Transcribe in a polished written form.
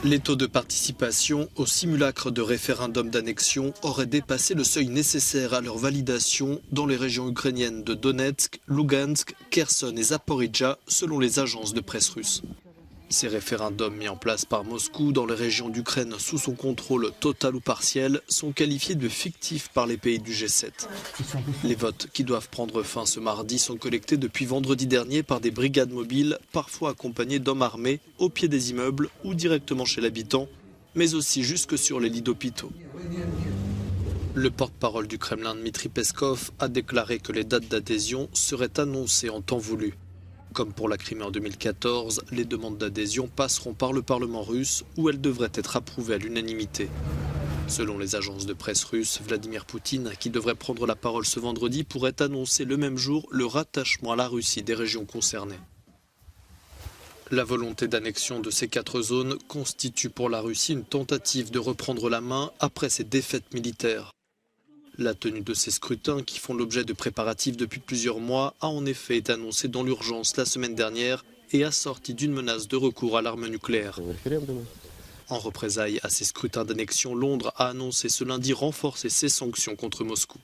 Les taux de participation au simulacre de référendum d'annexion auraient dépassé le seuil nécessaire à leur validation dans les régions ukrainiennes de Donetsk, Lugansk, Kherson et Zaporijjia, selon les agences de presse russes. Ces référendums mis en place par Moscou dans les régions d'Ukraine sous son contrôle total ou partiel sont qualifiés de fictifs par les pays du G7. Les votes qui doivent prendre fin ce mardi sont collectés depuis vendredi dernier par des brigades mobiles, parfois accompagnées d'hommes armés, au pied des immeubles ou directement chez l'habitant, mais aussi jusque sur les lits d'hôpitaux. Le porte-parole du Kremlin, Dmitri Peskov, a déclaré que les dates d'adhésion seraient annoncées en temps voulu. Comme pour la Crimée en 2014, les demandes d'adhésion passeront par le Parlement russe où elles devraient être approuvées à l'unanimité. Selon les agences de presse russes, Vladimir Poutine, qui devrait prendre la parole ce vendredi, pourrait annoncer le même jour le rattachement à la Russie des régions concernées. La volonté d'annexion de ces 4 zones constitue pour la Russie une tentative de reprendre la main après ses défaites militaires. La tenue de ces scrutins, qui font l'objet de préparatifs depuis plusieurs mois, a en effet été annoncée dans l'urgence la semaine dernière et assortie d'une menace de recours à l'arme nucléaire. En représailles à ces scrutins d'annexion, Londres a annoncé ce lundi renforcer ses sanctions contre Moscou.